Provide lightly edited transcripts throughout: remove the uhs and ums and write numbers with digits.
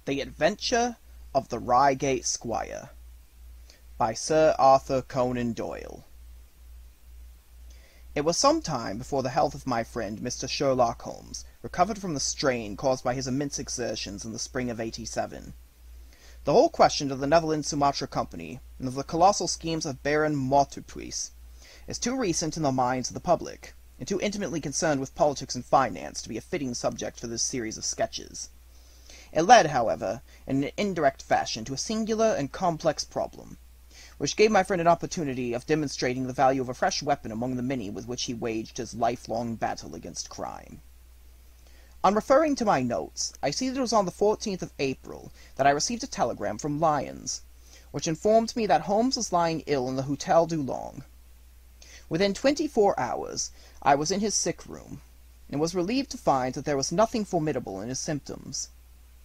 The Adventure of the Reigate Squire by Sir Arthur Conan Doyle. It was some time before the health of my friend Mr. Sherlock Holmes recovered from the strain caused by his immense exertions in the spring of '87. The whole question of the Netherlands-Sumatra Company and of the colossal schemes of Baron Maupertuis is too recent in the minds of the public, and too intimately concerned with politics and finance to be a fitting subject for this series of sketches. It led, however, in an indirect fashion to a singular and complex problem, which gave my friend an opportunity of demonstrating the value of a fresh weapon among the many with which he waged his lifelong battle against crime. On referring to my notes, I see that it was on the 14th of April that I received a telegram from Lyons, which informed me that Holmes was lying ill in the Hotel du Long. Within 24 hours, I was in his sick room, and was relieved to find that there was nothing formidable in his symptoms.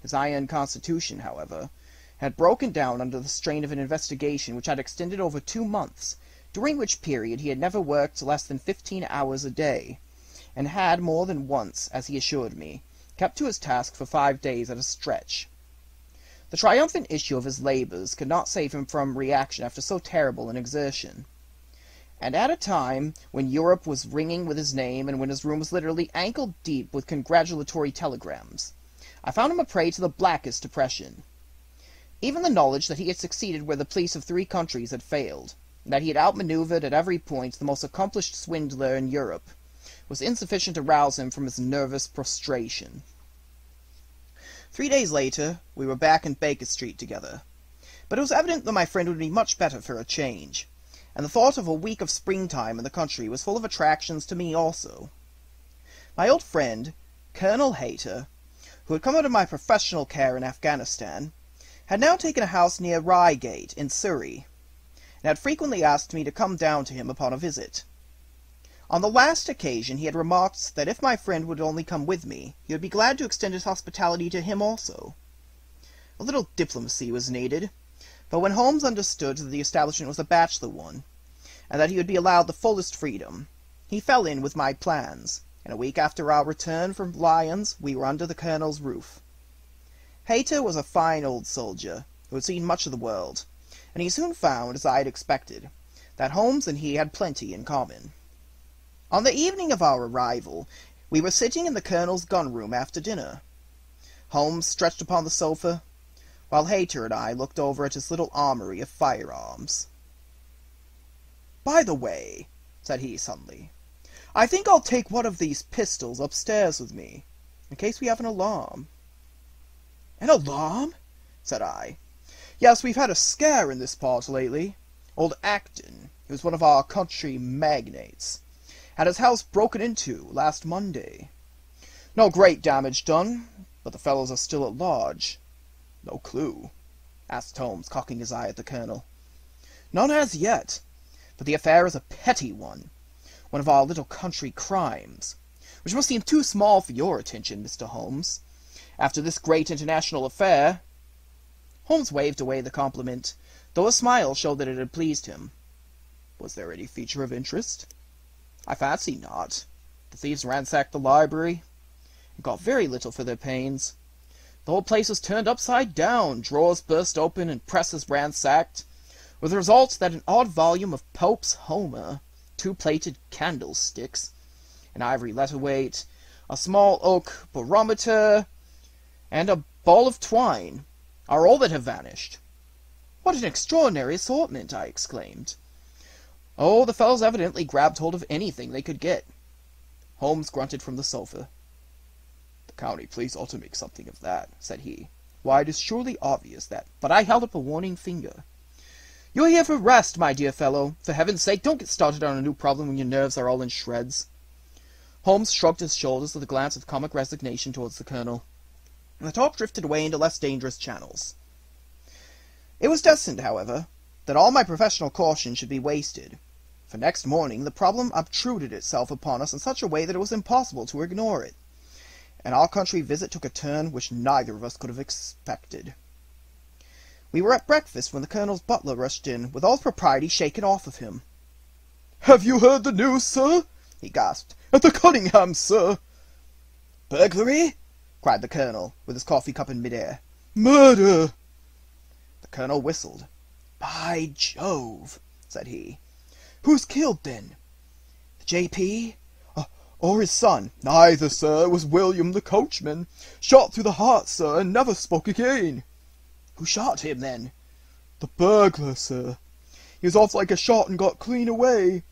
His iron constitution, however, had broken down under the strain of an investigation which had extended over 2 months, during which period he had never worked less than 15 hours a day, and had more than once, as he assured me, kept to his task for 5 days at a stretch. The triumphant issue of his labours could not save him from reaction after so terrible an exertion. And at a time when Europe was ringing with his name, and when his room was literally ankle-deep with congratulatory telegrams, I found him a prey to the blackest depression. Even the knowledge that he had succeeded where the police of 3 countries had failed, and that he had outmanoeuvred at every point the most accomplished swindler in Europe, was insufficient to rouse him from his nervous prostration. 3 days later, we were back in Baker Street together, but it was evident that my friend would be much better for a change, and the thought of a week of springtime in the country was full of attractions to me also. My old friend, Colonel Hayter, who had come under my professional care in Afghanistan, had now taken a house near Reigate in Surrey, and had frequently asked me to come down to him upon a visit. On the last occasion he had remarked that if my friend would only come with me, he would be glad to extend his hospitality to him also. A little diplomacy was needed, but when Holmes understood that the establishment was a bachelor one, and that he would be allowed the fullest freedom, he fell in with my plans, and a week after our return from Lyons we were under the Colonel's roof. Hayter was a fine old soldier, who had seen much of the world, and he soon found, as I had expected, that Holmes and he had plenty in common. On the evening of our arrival, we were sitting in the Colonel's gun-room after dinner. Holmes stretched upon the sofa, while Hayter and I looked over at his little armory of firearms. "By the way," said he suddenly, "I think I'll take one of these pistols upstairs with me, in case we have an alarm." "An alarm?" said I. "Yes, we've had a scare in this part lately. Old Acton, who's one of our country magnates, had his house broken into last Monday. No great damage done, but the fellows are still at large." "No clue?" asked Holmes, cocking his eye at the Colonel. "None as yet, but the affair is a petty one of our little country crimes, which must seem too small for your attention, Mr. Holmes, after this great international affair." Holmes waved away the compliment, though a smile showed that it had pleased him. "Was there any feature of interest?" "I fancy not. The thieves ransacked the library, and got very little for their pains. The whole place was turned upside down, drawers burst open, and presses ransacked, with the result that an odd volume of Pope's Homer, 2 plated candlesticks, an ivory letter-weight, a small oak barometer, and a ball of twine are all that have vanished." "What an extraordinary assortment!" I exclaimed. "Oh, the fellows evidently grabbed hold of anything they could get." Holmes grunted from the sofa. "The county police ought to make something of that," said he. "Why, it is surely obvious that—" But I held up a warning finger. "You're here for rest, my dear fellow. For heaven's sake, don't get started on a new problem when your nerves are all in shreds." Holmes shrugged his shoulders with a glance of comic resignation towards the Colonel, and the talk drifted away into less dangerous channels. It was destined, however, that all my professional caution should be wasted, for next morning the problem obtruded itself upon us in such a way that it was impossible to ignore it, and our country visit took a turn which neither of us could have expected. We were at breakfast when the Colonel's butler rushed in, with all propriety shaken off of him. "Have you heard the news, sir?" he gasped. "At the Cunninghams, sir." "Burglary?" cried the Colonel, with his coffee cup in mid-air. Murder! The colonel whistled. "By Jove," said he. Who's killed, then? "The J.P.? Or his son?" "Neither, sir. It was William, the coachman. Shot through the heart, sir, and never spoke again." Who shot him, then?" "The burglar, sir. He was off like a shot and got clean away.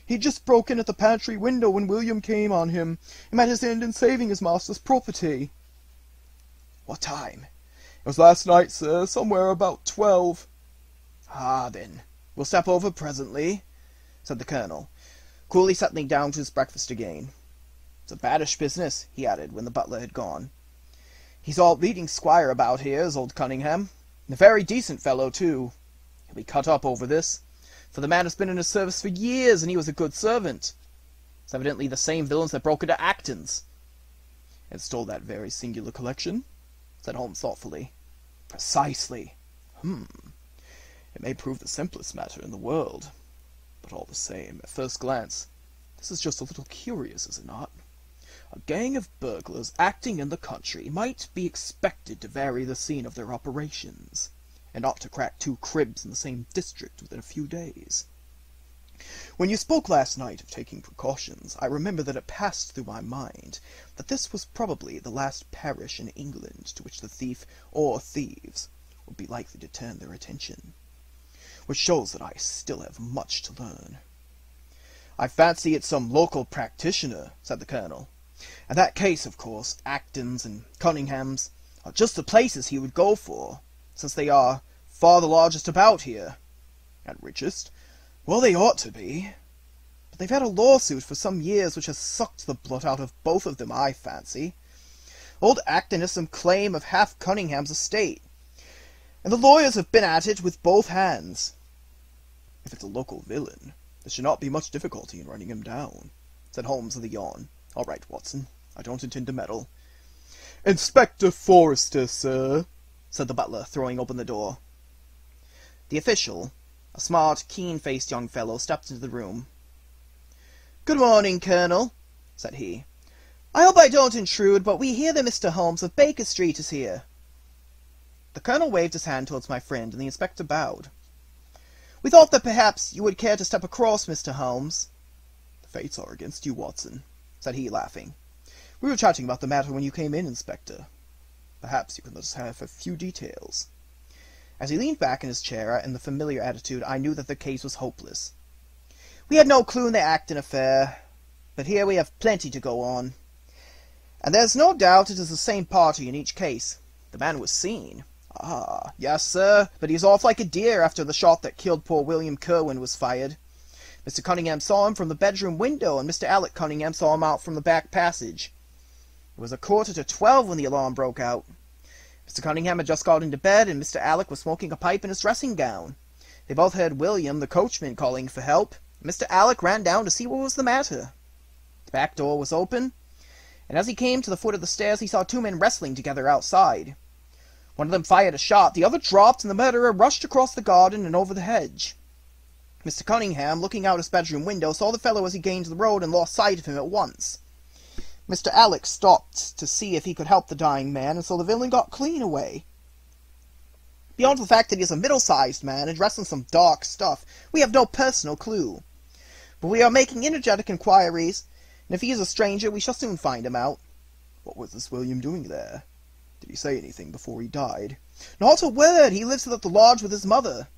He'd just broke in at the pantry window when William came on him, and met his end in saving his master's property." "What time?" "It was last night, sir, somewhere about 12. "Ah, then, we'll step over presently," said the colonel, coolly settling down to his breakfast again. "It's a baddish business," he added, when the butler had gone. "He's all leading Squire about here, is old Cunningham, and a very decent fellow, too. He'll be cut up over this, for the man has been in his service for years, and he was a good servant. It's evidently the same villains that broke into Acton's." "And stole that very singular collection?" said Holmes thoughtfully. "Precisely. It may prove the simplest matter in the world, but all the same, at first glance, this is just a little curious, is it not? A gang of burglars acting in the country might be expected to vary the scene of their operations, and not to crack 2 cribs in the same district within a few days. When you spoke last night of taking precautions, I remember that it passed through my mind that this was probably the last parish in England to which the thief or thieves would be likely to turn their attention, which shows that I still have much to learn." "I fancy it's some local practitioner," said the colonel. "In that case, of course, Acton's and Cunningham's are just the places he would go for, since they are far the largest about here." "And richest?" "Well, they ought to be. But they've had a lawsuit for some years which has sucked the blood out of both of them, I fancy. Old Acton has some claim of half Cunningham's estate, and the lawyers have been at it with both hands." "If it's a local villain, there should not be much difficulty in running him down," said Holmes with a yawn. "All right, Watson, I don't intend to meddle." "Inspector Forrester, sir," said the butler, throwing open the door. The official, a smart, keen-faced young fellow, stepped into the room. "Good morning, Colonel," said he. "I hope I don't intrude, but we hear that Mr. Holmes of Baker Street is here." The colonel waved his hand towards my friend, and the inspector bowed. "We thought that perhaps you would care to step across, Mr. Holmes." "The fates are against you, Watson," said he, laughing. "We were chatting about the matter when you came in, Inspector. Perhaps you can let us have a few details." As he leaned back in his chair in the familiar attitude, I knew that the case was hopeless. "We had no clue in the Acton affair, but here we have plenty to go on. And there's no doubt it is the same party in each case. The man was seen." "Ah." "Yes, sir, but he's off like a deer after the shot that killed poor William Kerwin was fired. Mr. Cunningham saw him from the bedroom window, and Mr. Alec Cunningham saw him out from the back passage. It was 11:45 when the alarm broke out. Mr. Cunningham had just got into bed, and Mr. Alec was smoking a pipe in his dressing gown. They both heard William, the coachman, calling for help, and Mr. Alec ran down to see what was the matter. The back door was open, and as he came to the foot of the stairs he saw 2 men wrestling together outside. One of them fired a shot, the other dropped, and the murderer rushed across the garden and over the hedge. Mr. Cunningham, looking out his bedroom window, saw the fellow as he gained the road and lost sight of him at once. Mr. Alec stopped to see if he could help the dying man, and so the villain got clean away. Beyond the fact that he is a middle-sized man and dressed in some dark stuff, we have no personal clue. But we are making energetic inquiries, and if he is a stranger, we shall soon find him out." "What was this William doing there? Did he say anything before he died?" "Not a word. He lives at the lodge with his mother,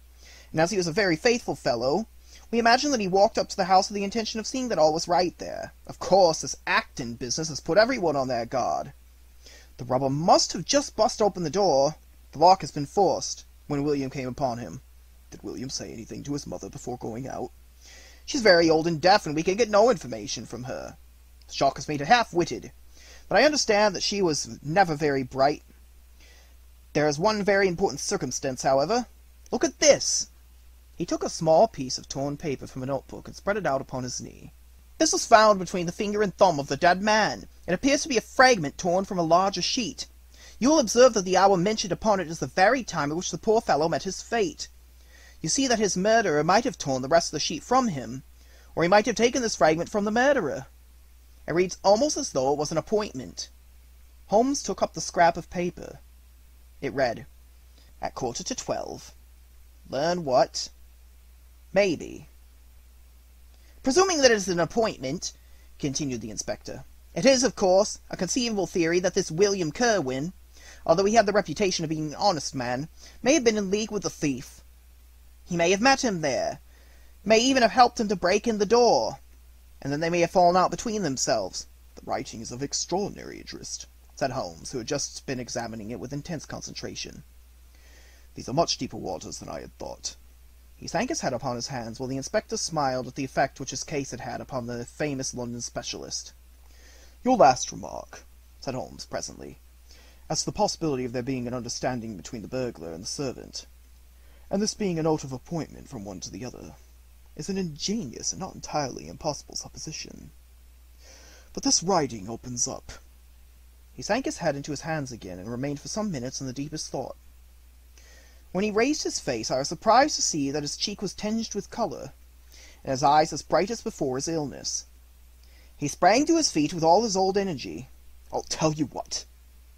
and as he was a very faithful fellow, we imagine that he walked up to the house with the intention of seeing that all was right there. Of course, this Acton business has put everyone on their guard. The robber must have just bust open the door. The lock has been forced when William came upon him." "Did William say anything to his mother before going out?" "She's very old and deaf, and we can get no information from her. The shock has made her half-witted, but I understand that she was never very bright. There is one very important circumstance, however. Look at this." He took a small piece of torn paper from a notebook and spread it out upon his knee. "This was found between the finger and thumb of the dead man. It appears to be a fragment torn from a larger sheet. You will observe that the hour mentioned upon it is the very time at which the poor fellow met his fate. You see that his murderer might have torn the rest of the sheet from him, or he might have taken this fragment from the murderer. It reads almost as though it was an appointment." Holmes took up the scrap of paper. It read, "At 11:45. Learn what? Maybe." "Presuming that it is an appointment," continued the inspector, "it is, of course, a conceivable theory that this William Kerwin, although he had the reputation of being an honest man, may have been in league with the thief. He may have met him there, may even have helped him to break in the door, and then they may have fallen out between themselves." "The writing is of extraordinary interest," said Holmes, who had just been examining it with intense concentration. "These are much deeper waters than I had thought." He sank his head upon his hands, while the inspector smiled at the effect which his case had had upon the famous London specialist. "Your last remark," said Holmes presently, "as to the possibility of there being an understanding between the burglar and the servant, and this being a note of appointment from one to the other, is an ingenious and not entirely impossible supposition. But this writing opens up—" He sank his head into his hands again, and remained for some minutes in the deepest thought. When he raised his face, I was surprised to see that his cheek was tinged with colour, and his eyes as bright as before his illness. He sprang to his feet with all his old energy. "I'll tell you what,"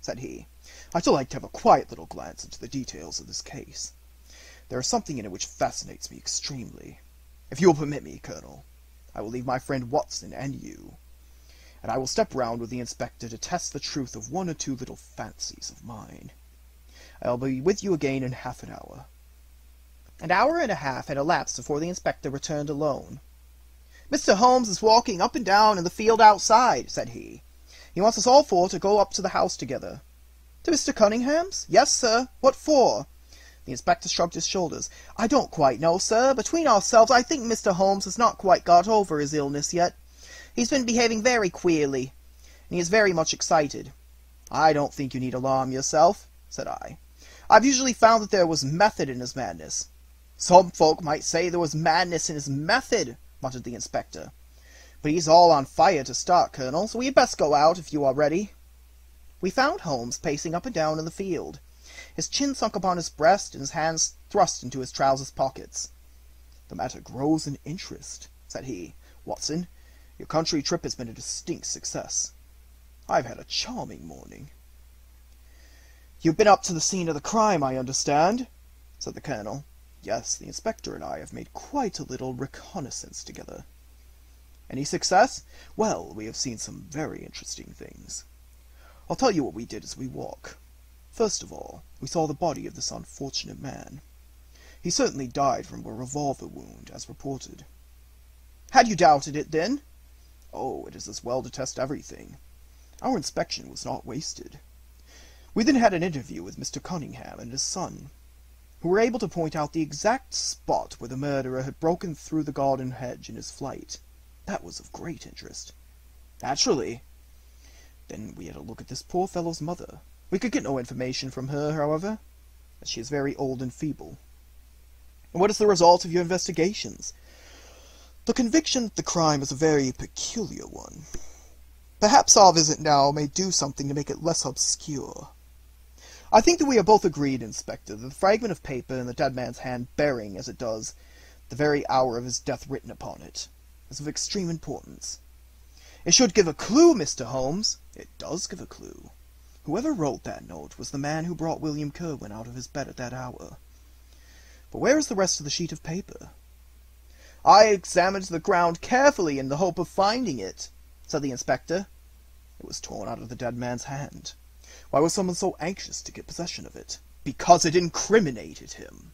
said he. "I should like to have a quiet little glance into the details of this case. There is something in it which fascinates me extremely. If you will permit me, Colonel, I will leave my friend Watson and you, and I will step round with the inspector to test the truth of one or two little fancies of mine. I will be with you again in half an hour." An hour and a half had elapsed before the inspector returned alone. "Mr. Holmes is walking up and down in the field outside," said he. "He wants us all four to go up to the house together." "To Mr. Cunningham's?" "Yes, sir. What for?" The inspector shrugged his shoulders. "I don't quite know, sir. Between ourselves, I think Mr. Holmes has not quite got over his illness yet. He's been behaving very queerly, and he is very much excited." "I don't think you need alarm yourself," said I. "I've usually found that there was method in his madness." "Some folk might say there was madness in his method," muttered the inspector. "But he's all on fire to start, Colonel, so we had best go out, if you are ready." We found Holmes pacing up and down in the field, his chin sunk upon his breast, and his hands thrust into his trousers pockets. "The matter grows in interest," said he. "Watson, your country trip has been a distinct success. I've had a charming morning." "You've been up to the scene of the crime, I understand," said the Colonel. "Yes, the inspector and I have made quite a little reconnaissance together." "Any success?" "Well, we have seen some very interesting things. I'll tell you what we did as we walk. First of all, we saw the body of this unfortunate man. He certainly died from a revolver wound, as reported." "Had you doubted it, then?" "Oh, it is as well to test everything. Our inspection was not wasted. We then had an interview with Mr. Cunningham and his son, who were able to point out the exact spot where the murderer had broken through the garden hedge in his flight. That was of great interest." "Naturally." "Then we had a look at this poor fellow's mother. We could get no information from her, however, as she is very old and feeble." "And what is the result of your investigations?" "The conviction that the crime is a very peculiar one. Perhaps our visit now may do something to make it less obscure." "I think that we are both agreed, Inspector, that the fragment of paper in the dead man's hand, bearing, as it does, the very hour of his death written upon it, is of extreme importance." "It should give a clue, Mr. Holmes." "It does give a clue. Whoever wrote that note was the man who brought William Kerwin out of his bed at that hour. But where is the rest of the sheet of paper?" "I examined the ground carefully in the hope of finding it," said the inspector. "It was torn out of the dead man's hand. Why was someone so anxious to get possession of it?" "Because it incriminated him.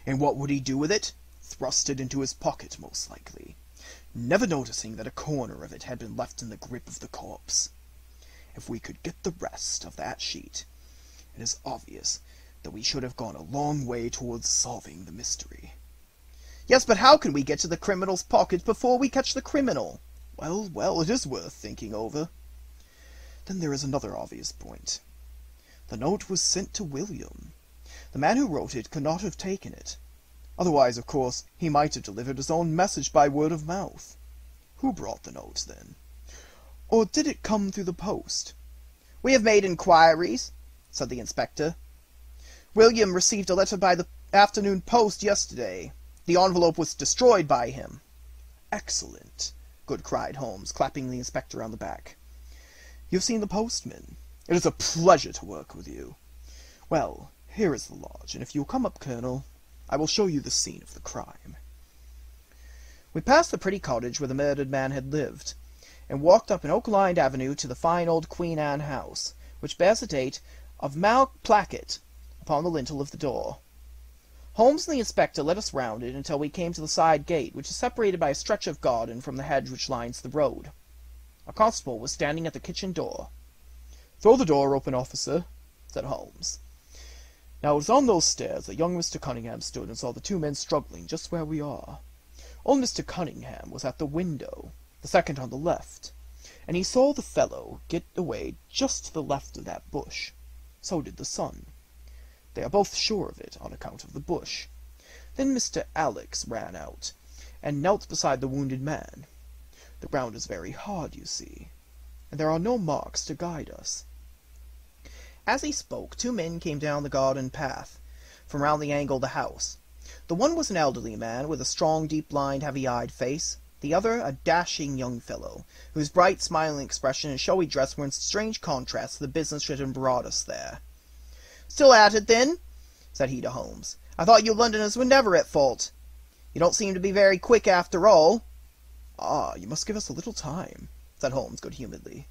And what would he do with it? Thrust it into his pocket, most likely, never noticing that a corner of it had been left in the grip of the corpse. If we could get the rest of that sheet, it is obvious that we should have gone a long way towards solving the mystery." "Yes, but how can we get to the criminal's pocket before we catch the criminal?" "Well, well, it is worth thinking over. Then there is another obvious point. The note was sent to William. The man who wrote it could not have taken it. Otherwise, of course, he might have delivered his own message by word of mouth. Who brought the note, then? Or did it come through the post?" "We have made inquiries," said the inspector. "William received a letter by the afternoon post yesterday. The envelope was destroyed by him." "Excellent," good cried Holmes, clapping the inspector on the back. "You have seen the postman. It is a pleasure to work with you. Well, here is the lodge, and if you'll come up, Colonel, I will show you the scene of the crime. We passed the pretty cottage where the murdered man had lived, and walked up an oak-lined avenue to the fine old Queen Anne house, which bears the date of Mal Placket upon the lintel of the door. Holmes and the inspector led us round it until we came to the side gate, which is separated by a stretch of garden from the hedge which lines the road. A constable was standing at the kitchen door. "Throw the door open, officer," said Holmes. Now it was on those stairs that young Mr. Cunningham stood and saw the two men struggling just where we are. Old Mr. Cunningham was at the window, the second on the left, and he saw the fellow get away just to the left of that bush. So did the son. They are both sure of it, on account of the bush. Then Mr. Alex ran out, and knelt beside the wounded man. The ground is very hard, you see, and there are no marks to guide us. As he spoke, two men came down the garden path, from round the angle of the house. The one was an elderly man, with a strong, deep-lined, heavy-eyed face. The other, a dashing young fellow, whose bright, smiling expression and showy dress were in strange contrast to the business which had brought us there. "Still at it, then?" said he to Holmes. "I thought you Londoners were never at fault. You don't seem to be very quick, after all." "Ah, you must give us a little time," said Holmes good-humouredly.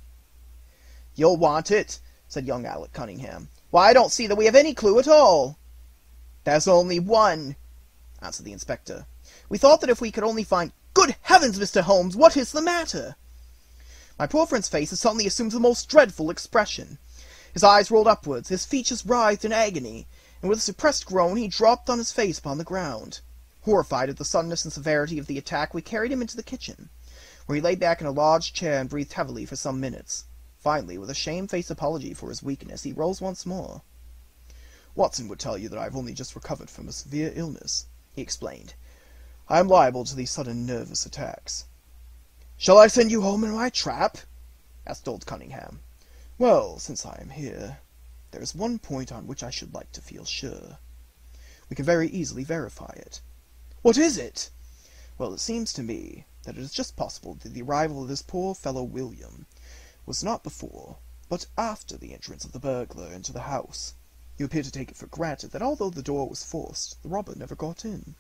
"You'll want it," said young Alec Cunningham. "Why, I don't see that we have any clue at all." "There's only one," answered the inspector. "We thought that if we could only find—" "Good heavens, Mr. Holmes, what is the matter?" My poor friend's face had suddenly assumed the most dreadful expression. His eyes rolled upwards, his features writhed in agony, and with a suppressed groan he dropped on his face upon the ground. Horrified at the suddenness and severity of the attack, we carried him into the kitchen, where he lay back in a large chair and breathed heavily for some minutes. Finally, with a shamefaced apology for his weakness, he rose once more. "Watson would tell you that I have only just recovered from a severe illness," he explained. "I am liable to these sudden nervous attacks." "Shall I send you home in my trap?" asked old Cunningham. "Well, since I am here, there is one point on which I should like to feel sure. We can very easily verify it." "What is it?" "Well, it seems to me that it is just possible that the arrival of this poor fellow William was not before, but after the entrance of the burglar into the house. You appear to take it for granted that although the door was forced, the robber never got in."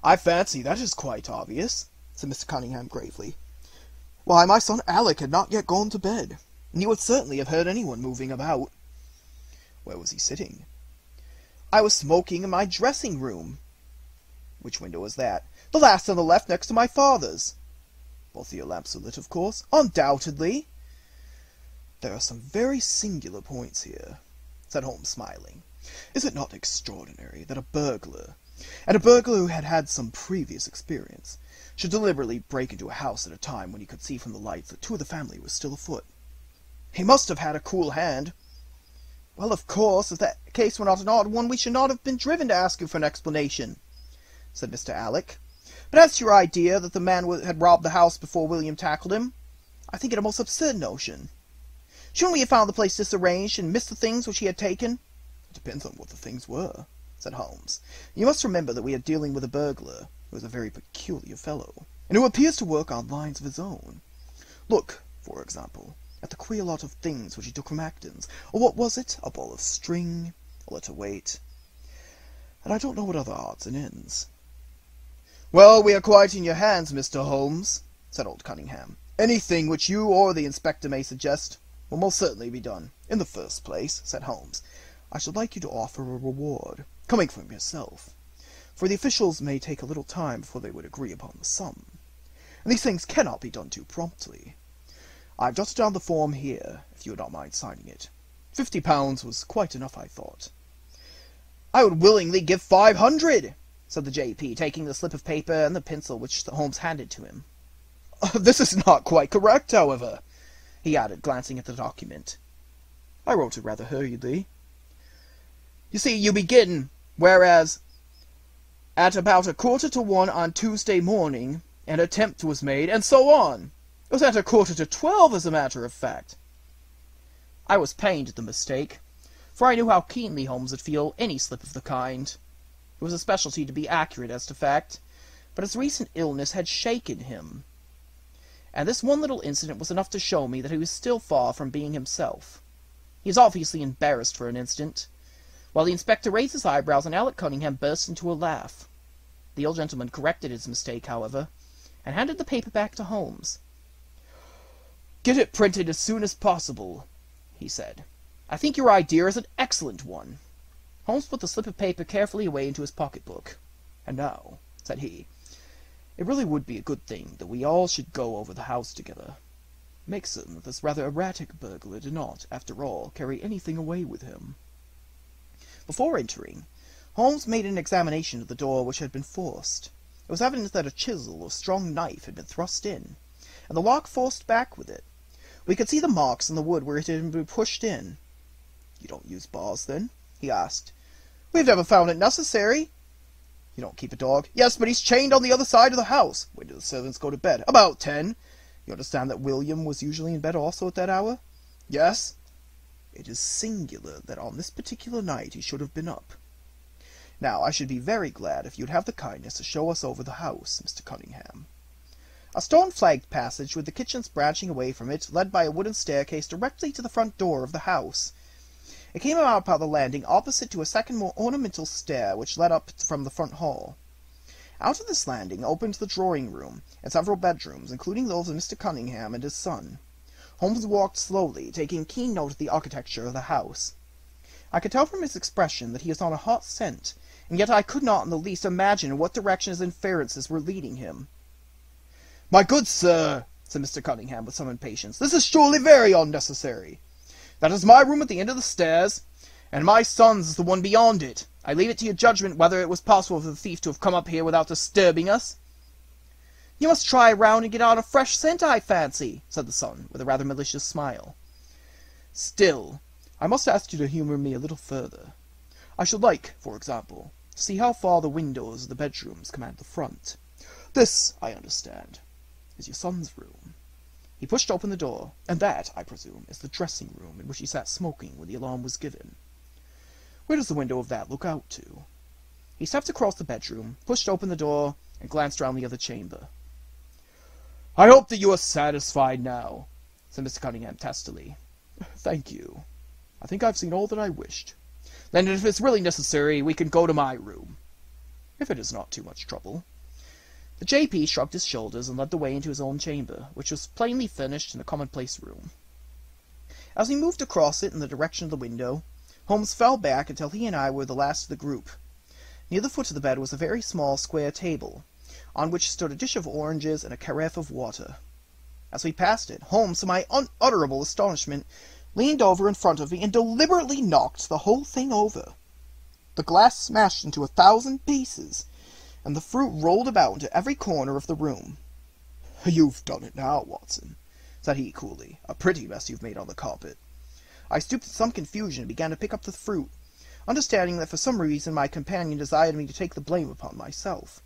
"I fancy that is quite obvious," said Mr. Cunningham gravely. "Why, my son Alec had not yet gone to bed, and he would certainly have heard anyone moving about." "Where was he sitting?" "I was smoking in my dressing-room." "Which window was that?" "The last on the left, next to my father's." "Both your lamps are lit, of course?" "Undoubtedly." "There are some very singular points here," said Holmes, smiling. "Is it not extraordinary that a burglar, and a burglar who had had some previous experience, should deliberately break into a house at a time when he could see from the lights that two of the family were still afoot?" "He must have had a cool hand." "Well, of course, if that case were not an odd one, we should not have been driven to ask you for an explanation," said Mr. Alec. "But as to your idea that the man had robbed the house before William tackled him, I think it a most absurd notion. Shouldn't we have found the place disarranged, and missed the things which he had taken?" "It depends on what the things were," said Holmes. "You must remember that we are dealing with a burglar who is a very peculiar fellow, and who appears to work on lines of his own. Look, for example, at the queer lot of things which he took from Acton's. Or what was it? A ball of string, a letter weight, and I don't know what other odds and ends." "Well, we are quite in your hands, Mr. Holmes," said old Cunningham. "Anything which you or the inspector may suggest will most certainly be done." "In the first place," said Holmes, "I should like you to offer a reward, coming from yourself, for the officials may take a little time before they would agree upon the sum, and these things cannot be done too promptly. I have jotted down the form here, if you would not mind signing it. £50 was quite enough, I thought." "I would willingly give 500, said the J.P., taking the slip of paper and the pencil which Holmes handed to him. "This is not quite correct, however," he added, glancing at the document. "I wrote it rather hurriedly." "You see, you begin, whereas, at about 1:45 on Tuesday morning, an attempt was made, and so on. It was at 11:45, as a matter of fact." I was pained at the mistake, for I knew how keenly Holmes would feel any slip of the kind. It was a specialty to be accurate as to fact, but his recent illness had shaken him, and this one little incident was enough to show me that he was still far from being himself. He was obviously embarrassed for an instant, while the inspector raised his eyebrows and Alec Cunningham burst into a laugh. The old gentleman corrected his mistake, however, and handed the paper back to Holmes. "Get it printed as soon as possible," he said. "I think your idea is an excellent one." Holmes put the slip of paper carefully away into his pocketbook. "And now," said he, "it really would be a good thing that we all should go over the house together. Make certain that this rather erratic burglar did not, after all, carry anything away with him." Before entering, Holmes made an examination of the door which had been forced. It was evident that a chisel or strong knife had been thrust in, and the lock forced back with it. We could see the marks in the wood where it had been pushed in. "You don't use bars, then?" he asked. "We've never found it necessary." "You don't keep a dog?" "Yes, but he's chained on the other side of the house." "When do the servants go to bed?" "About 10. You understand that William was usually in bed also at that hour?" "Yes." "It is singular that on this particular night he should have been up. Now, I should be very glad if you'd have the kindness to show us over the house, Mr. Cunningham." A stone-flagged passage, with the kitchens branching away from it, led by a wooden staircase directly to the front door of the house. It came out by the landing opposite to a second more ornamental stair which led up from the front hall. Out of this landing opened the drawing-room and several bedrooms, including those of Mr. Cunningham and his son. Holmes walked slowly, taking keen note of the architecture of the house. I could tell from his expression that he was on a hot scent, and yet I could not in the least imagine in what direction his inferences were leading him. "My good sir," said Mr. Cunningham with some impatience, "this is surely very unnecessary. That is my room at the end of the stairs, and my son's is the one beyond it. I leave it to your judgment whether it was possible for the thief to have come up here without disturbing us." "You must try round and get out a fresh scent, I fancy," said the son, with a rather malicious smile. "Still, I must ask you to humour me a little further. I should like, for example, to see how far the windows of the bedrooms command the front. This, I understand, is your son's room." He pushed open the door, "and that, I presume, is the dressing-room in which he sat smoking when the alarm was given. Where does the window of that look out to?" He stepped across the bedroom, pushed open the door, and glanced round the other chamber. "I hope that you are satisfied now," said Mr. Cunningham testily. "Thank you. I think I've seen all that I wished. Then if it's really necessary, we can go to my room, if it is not too much trouble." The J.P. shrugged his shoulders and led the way into his own chamber, which was plainly furnished in a commonplace room. As we moved across it in the direction of the window, Holmes fell back until he and I were the last of the group. Near the foot of the bed was a very small square table, on which stood a dish of oranges and a carafe of water. As we passed it, Holmes, to my unutterable astonishment, leaned over in front of me and deliberately knocked the whole thing over. The glass smashed into 1,000 pieces, and the fruit rolled about into every corner of the room. "You've done it now, Watson," said he coolly. "A pretty mess you've made on the carpet." I stooped in some confusion and began to pick up the fruit, understanding that for some reason my companion desired me to take the blame upon myself.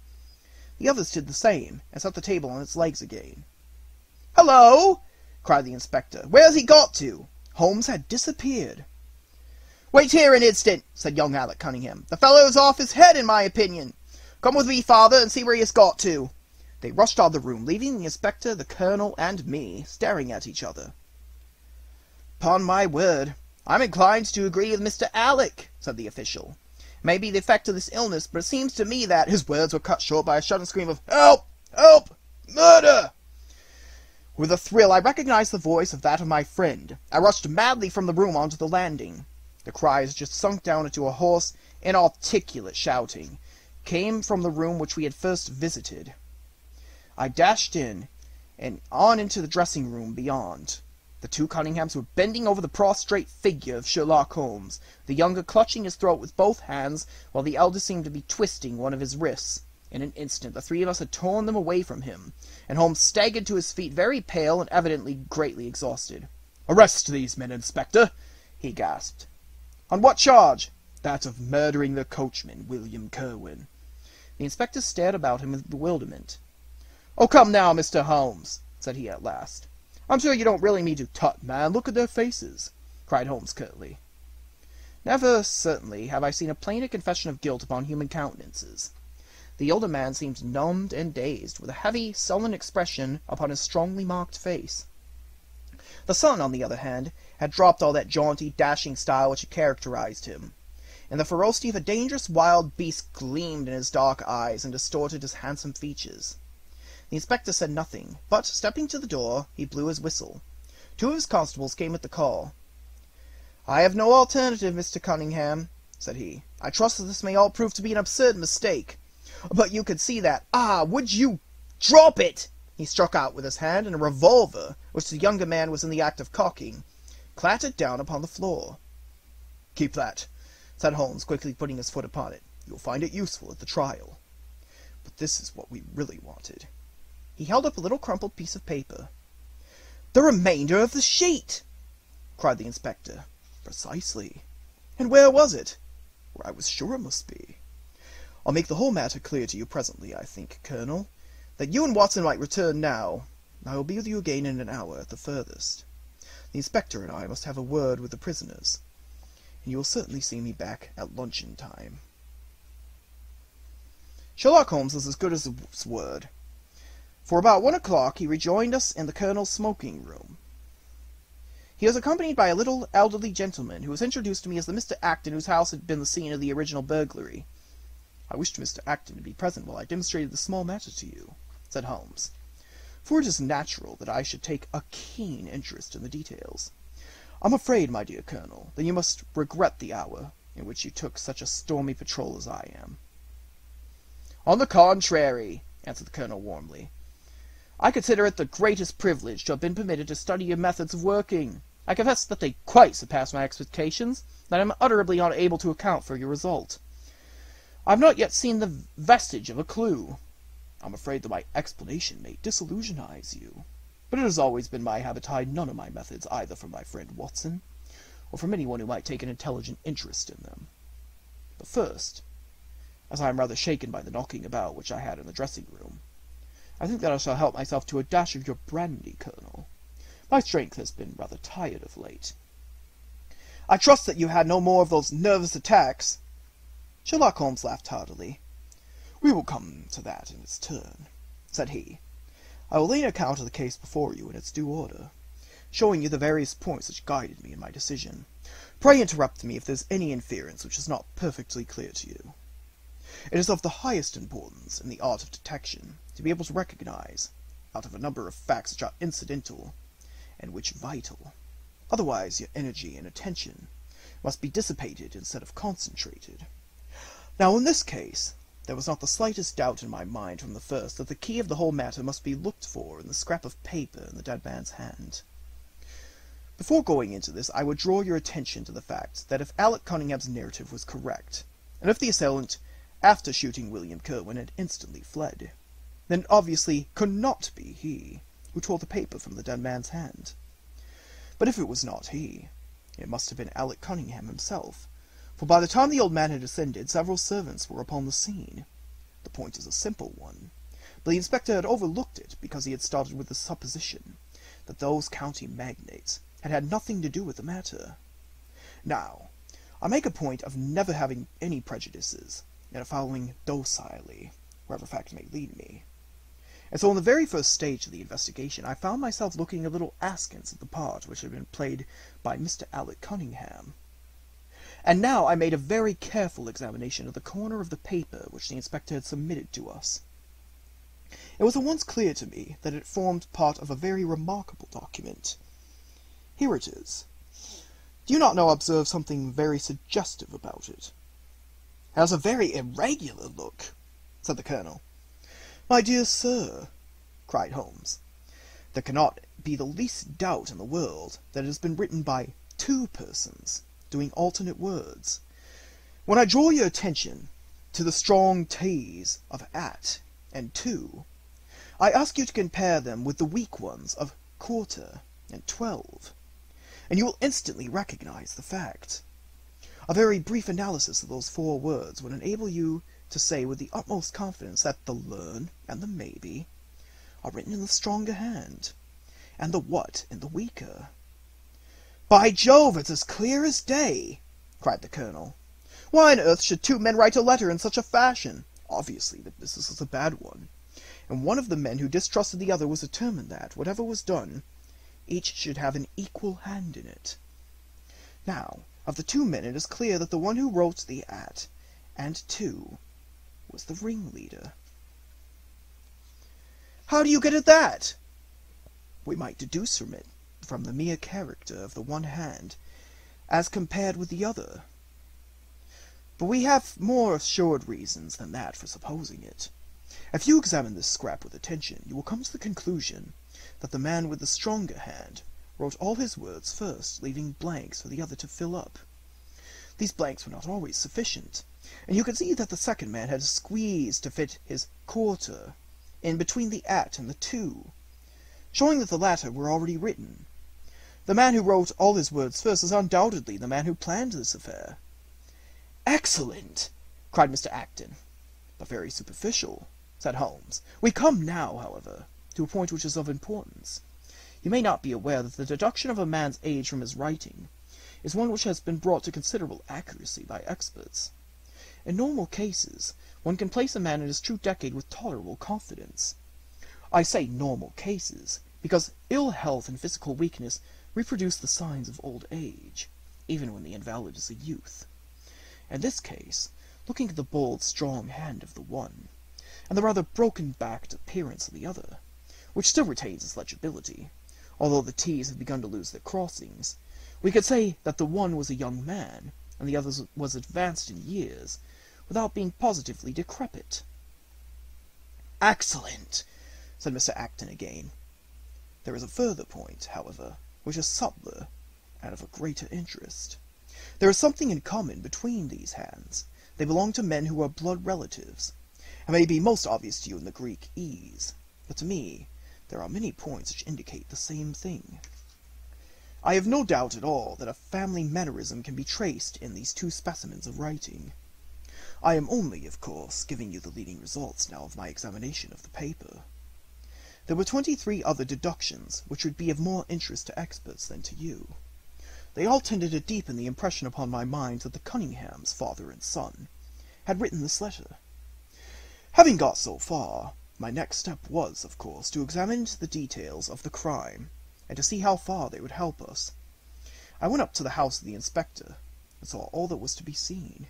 The others did the same, and set the table on its legs again. "Hello!" cried the inspector. "Where's he got to?" Holmes had disappeared. "Wait here an instant," said young Alec Cunningham. "The fellow's off his head, in my opinion. Come with me, father, and see where he has got to." They rushed out of the room, leaving the inspector, the colonel, and me staring at each other. "'Pon my word, I'm inclined to agree with Mr. Alec," said the official. "It may be the effect of this illness, but it seems to me that—" His words were cut short by a sudden scream of "Help! Help! Murder!" With a thrill, I recognized the voice of that of my friend. I rushed madly from the room onto the landing. The cries just sunk down into a hoarse, inarticulate shouting came from the room which we had first visited. I dashed in, and on into the dressing-room beyond. The two Cunninghams were bending over the prostrate figure of Sherlock Holmes, the younger clutching his throat with both hands, while the elder seemed to be twisting one of his wrists. In an instant, the three of us had torn them away from him, and Holmes staggered to his feet, very pale and evidently greatly exhausted. "Arrest these men, Inspector!" he gasped. "On what charge?" "That of murdering the coachman, William Kerwin." The inspector stared about him with bewilderment. "Oh, come now, Mr. Holmes," said he at last. "I'm sure you don't really mean to—" "Tut, man, look at their faces," cried Holmes curtly. Never, certainly, have I seen a plainer confession of guilt upon human countenances. The older man seemed numbed and dazed, with a heavy, sullen expression upon his strongly marked face. The son, on the other hand, had dropped all that jaunty, dashing style which had characterized him, and the ferocity of a dangerous wild beast gleamed in his dark eyes and distorted his handsome features. The inspector said nothing, but, stepping to the door, he blew his whistle. Two of his constables came at the call. "I have no alternative, Mr. Cunningham," said he. "I trust that this may all prove to be an absurd mistake. But you could see that. Ah, would you drop it?" He struck out with his hand, and a revolver, which the younger man was in the act of cocking, clattered down upon the floor. "Keep that," said Holmes, quickly putting his foot upon it. "You will find it useful at the trial. But this is what we really wanted." He held up a little crumpled piece of paper. "The remainder of the sheet!" cried the inspector. "Precisely. And where was it?" "Where I was sure it must be. I'll make the whole matter clear to you presently, I think, Colonel. That you and Watson might return now. I will be with you again in an hour at the furthest. The inspector and I must have a word with the prisoners, and you will certainly see me back at luncheon time." Sherlock Holmes was as good as his word. For about 1 o'clock he rejoined us in the Colonel's smoking room. He was accompanied by a little elderly gentleman, who was introduced to me as the Mr. Acton whose house had been the scene of the original burglary. "I wished Mr. Acton to be present while I demonstrated the small matter to you," said Holmes, "for it is natural that I should take a keen interest in the details. I'm afraid, my dear Colonel, that you must regret the hour in which you took such a stormy patrol as I am." "On the contrary," answered the Colonel warmly, "I consider it the greatest privilege to have been permitted to study your methods of working. I confess that they quite surpass my expectations, that I am utterly unable to account for your result. I have not yet seen the vestige of a clue. I'm afraid that my explanation may disillusionize you, but it has always been my habit to hide none of my methods either from my friend Watson, or from anyone who might take an intelligent interest in them. But first, as I am rather shaken by the knocking about which I had in the dressing-room, I think that I shall help myself to a dash of your brandy, Colonel. My strength has been rather tired of late." "I trust that you had no more of those nervous attacks." Sherlock Holmes laughed heartily. "We will come to that in its turn," said he. "I will lay an account of the case before you in its due order, showing you the various points which guided me in my decision. Pray interrupt me if there is any inference which is not perfectly clear to you. It is of the highest importance in the art of detection to be able to recognize, out of a number of facts which are incidental, and which vital. Otherwise your energy and attention must be dissipated instead of concentrated. Now in this case, there was not the slightest doubt in my mind from the first that the key of the whole matter must be looked for in the scrap of paper in the dead man's hand. Before going into this, I would draw your attention to the fact that if Alec Cunningham's narrative was correct, and if the assailant, after shooting William Kirwan, had instantly fled, then it obviously could not be he who tore the paper from the dead man's hand. But if it was not he, it must have been Alec Cunningham himself, for by the time the old man had ascended, several servants were upon the scene. The point is a simple one, but the inspector had overlooked it because he had started with the supposition that those county magnates had had nothing to do with the matter. Now, I make a point of never having any prejudices, and of following docilely wherever fact may lead me. And so in the very first stage of the investigation, I found myself looking a little askance at the part which had been played by Mr. Alec Cunningham. And now I made a very careful examination of the corner of the paper which the inspector had submitted to us. It was at once clear to me that it formed part of a very remarkable document. Here it is. Do you not now observe something very suggestive about it? "It has a very irregular look," said the Colonel. "My dear sir," cried Holmes, "there cannot be the least doubt in the world that it has been written by 2 persons, doing alternate words. When I draw your attention to the strong T's of at and to, I ask you to compare them with the weak ones of quarter and 12, and you will instantly recognize the fact. A very brief analysis of those 4 words would enable you to say with the utmost confidence that the learn and the maybe are written in the stronger hand, and the what in the weaker." "By Jove, it's as clear as day!" cried the Colonel. "Why on earth should 2 men write a letter in such a fashion? Obviously the business is a bad one, and one of the men who distrusted the other was determined that, whatever was done, each should have an equal hand in it. Now, of the two men, it is clear that the one who wrote the at and to was the ringleader. How do you get at that? We might deduce from it, from the mere character of the one hand, as compared with the other. But we have more assured reasons than that for supposing it. If you examine this scrap with attention, you will come to the conclusion that the man with the stronger hand wrote all his words first, leaving blanks for the other to fill up. These blanks were not always sufficient, and you can see that the second man had squeezed to fit his quarter in between the at and the to, showing that the latter were already written. The man who wrote all his words first is undoubtedly the man who planned this affair. "Excellent!" cried Mr. Acton. "But very superficial," said Holmes. "We come now, however, to a point which is of importance. You may not be aware that the deduction of a man's age from his writing is one which has been brought to considerable accuracy by experts. In normal cases, one can place a man in his true decade with tolerable confidence. I say normal cases, because ill health and physical weakness reproduce the signs of old age, even when the invalid is a youth. In this case, looking at the bold, strong hand of the one, and the rather broken-backed appearance of the other, which still retains its legibility, although the T's have begun to lose their crossings, we could say that the one was a young man, and the other was advanced in years, without being positively decrepit." "Excellent!" said Mr. Acton again. "There is a further point, however, which is subtler and of a greater interest. There is something in common between these hands. They belong to men who are blood relatives, and may be most obvious to you in the Greek ease, but to me there are many points which indicate the same thing. I have no doubt at all that a family mannerism can be traced in these two specimens of writing. I am only, of course, giving you the leading results now of my examination of the paper. There were 23 other deductions which would be of more interest to experts than to you. They all tended to deepen the impression upon my mind that the Cunninghams, father and son, had written this letter. Having got so far, my next step was, of course, to examine the details of the crime, and to see how far they would help us. I went up to the house of the inspector, and saw all that was to be seen.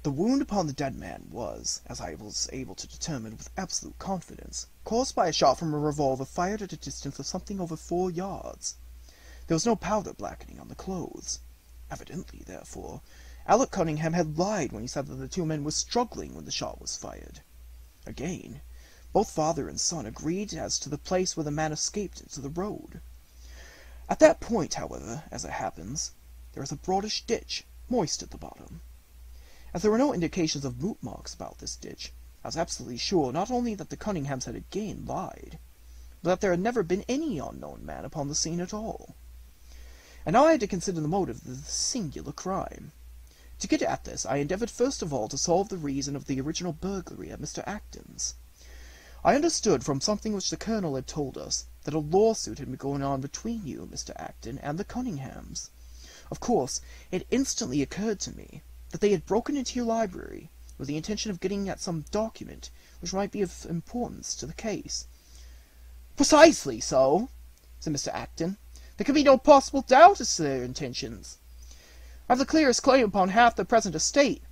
The wound upon the dead man was, as I was able to determine with absolute confidence, caused by a shot from a revolver fired at a distance of something over 4 yards. There was no powder blackening on the clothes. Evidently, therefore, Alec Cunningham had lied when he said that the two men were struggling when the shot was fired. Again, both father and son agreed as to the place where the man escaped into the road. At that point, however, as it happens, there is a broadish ditch, moist at the bottom. As there were no indications of boot marks about this ditch, I was absolutely sure not only that the Cunninghams had again lied, but that there had never been any unknown man upon the scene at all. And now I had to consider the motive of this singular crime. To get at this, I endeavoured first of all to solve the reason of the original burglary at Mr. Acton's. I understood from something which the Colonel had told us that a lawsuit had been going on between you, Mr. Acton, and the Cunninghams. Of course, it instantly occurred to me that they had broken into your library with the intention of getting at some document which might be of importance to the case. "Precisely so," said Mr. Acton. "There can be no possible doubt as to their intentions. I have the clearest claim upon half the present estate,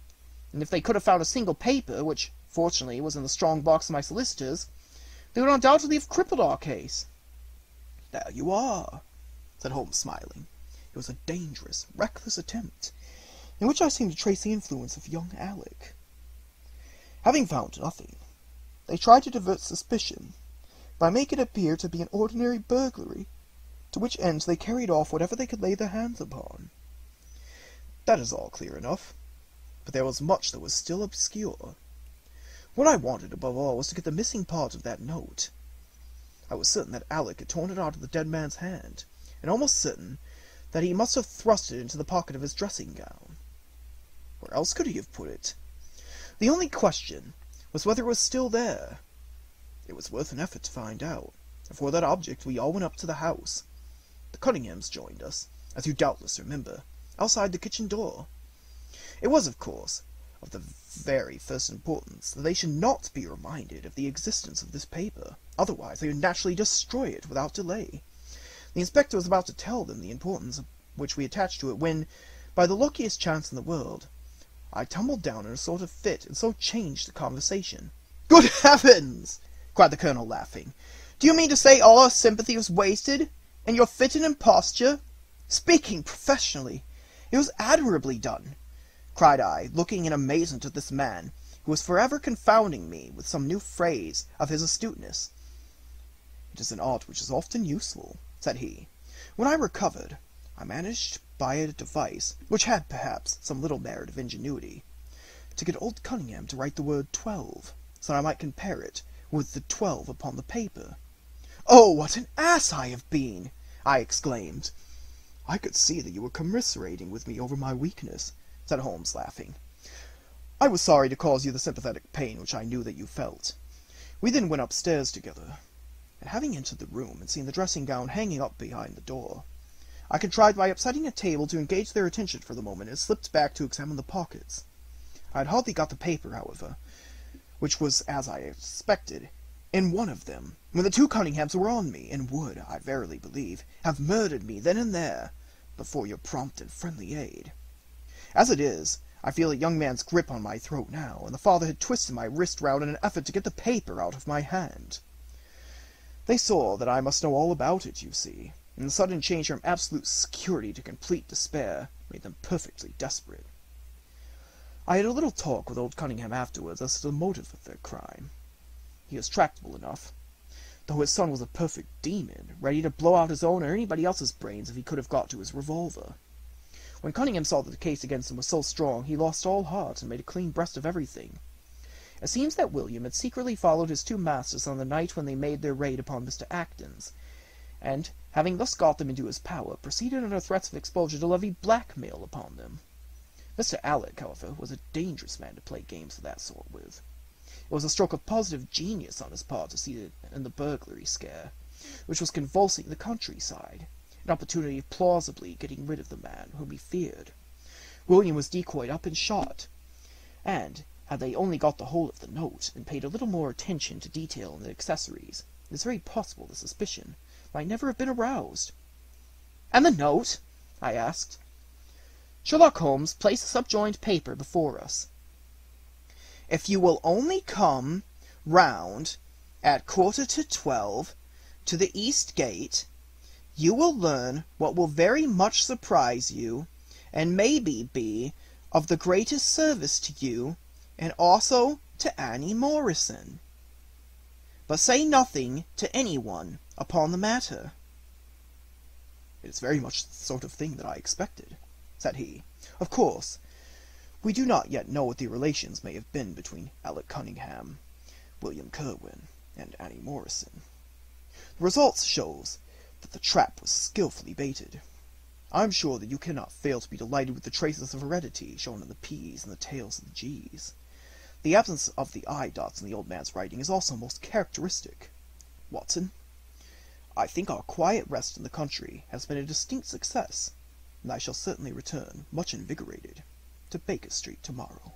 and if they could have found a single paper, which, fortunately, was in the strong box of my solicitors, they would undoubtedly have crippled our case." "There you are," said Holmes, smiling. "It was a dangerous, reckless attempt, in which I seem to trace the influence of young Alec. Having found nothing, they tried to divert suspicion by making it appear to be an ordinary burglary, to which end they carried off whatever they could lay their hands upon. That is all clear enough, but there was much that was still obscure. What I wanted above all was to get the missing part of that note. I was certain that Alec had torn it out of the dead man's hand, and almost certain that he must have thrust it into the pocket of his dressing gown. Where else could he have put it? The only question was whether it was still there. It was worth an effort to find out, and for that object we all went up to the house. The Cunninghams joined us, as you doubtless remember, outside the kitchen door. It was, of course, of the very first importance that they should not be reminded of the existence of this paper, otherwise they would naturally destroy it without delay, The inspector was about to tell them the importance which we attached to it, when, by the luckiest chance in the world, I tumbled down in a sort of fit, and so changed the conversation. "Good heavens!" cried the colonel, laughing. "Do you mean to say all our sympathy was wasted, and your fit and imposture? Speaking professionally, it was admirably done," cried I, looking in amazement at this man, who was forever confounding me with some new phrase of his astuteness. "It is an art which is often useful," said he. "When I recovered, I managed by a device, which had perhaps some little merit of ingenuity, to get old Cunningham to write the word 12, so that I might compare it with the 12 upon the paper." "Oh, what an ass I have been!" I exclaimed. "I could see that you were commiserating with me over my weakness," said Holmes, laughing. "I was sorry to cause you the sympathetic pain which I knew that you felt." We then went upstairs together, and having entered the room and seen the dressing-gown hanging up behind the door, I contrived by upsetting a table to engage their attention for the moment, and slipped back to examine the pockets. I had hardly got the paper, however, which was, as I expected, in one of them, when the two Cunninghams were on me, and would, I verily believe, have murdered me then and there, but for your prompt and friendly aid. As it is, I feel a young man's grip on my throat now, and the father had twisted my wrist round in an effort to get the paper out of my hand. They saw that I must know all about it, you see, and the sudden change from absolute security to complete despair made them perfectly desperate. I had a little talk with old Cunningham afterwards as to the motive of their crime. He was tractable enough, though his son was a perfect demon, ready to blow out his own or anybody else's brains if he could have got to his revolver. When Cunningham saw that the case against him was so strong, he lost all heart and made a clean breast of everything. It seems that William had secretly followed his two masters on the night when they made their raid upon Mr. Acton's, and, having thus got them into his power, proceeded under threats of exposure to levy blackmail upon them. Mr. Alec, however, was a dangerous man to play games of that sort with. It was a stroke of positive genius on his part to see in the burglary scare, which was convulsing the countryside, an opportunity of plausibly getting rid of the man whom he feared. William was decoyed up and shot, and, had they only got the whole of the note, and paid a little more attention to detail in the accessories, it is very possible the suspicion might never have been aroused. "And the note?" I asked. Sherlock Holmes placed the subjoined paper before us. "If you will only come round at 11:45 to the East Gate, you will learn what will very much surprise you, and maybe be of the greatest service to you, and also to Annie Morrison. But say nothing to anyone upon the matter." "It is very much the sort of thing that I expected," said he. "Of course, we do not yet know what the relations may have been between Alec Cunningham, William Kerwin, and Annie Morrison. The result shows that the trap was skilfully baited. I am sure that you cannot fail to be delighted with the traces of heredity shown in the P's and the tails of the G's. The absence of the I dots in the old man's writing is also most characteristic. Watson, I think our quiet rest in the country has been a distinct success, and I shall certainly return, much invigorated, to Baker Street tomorrow."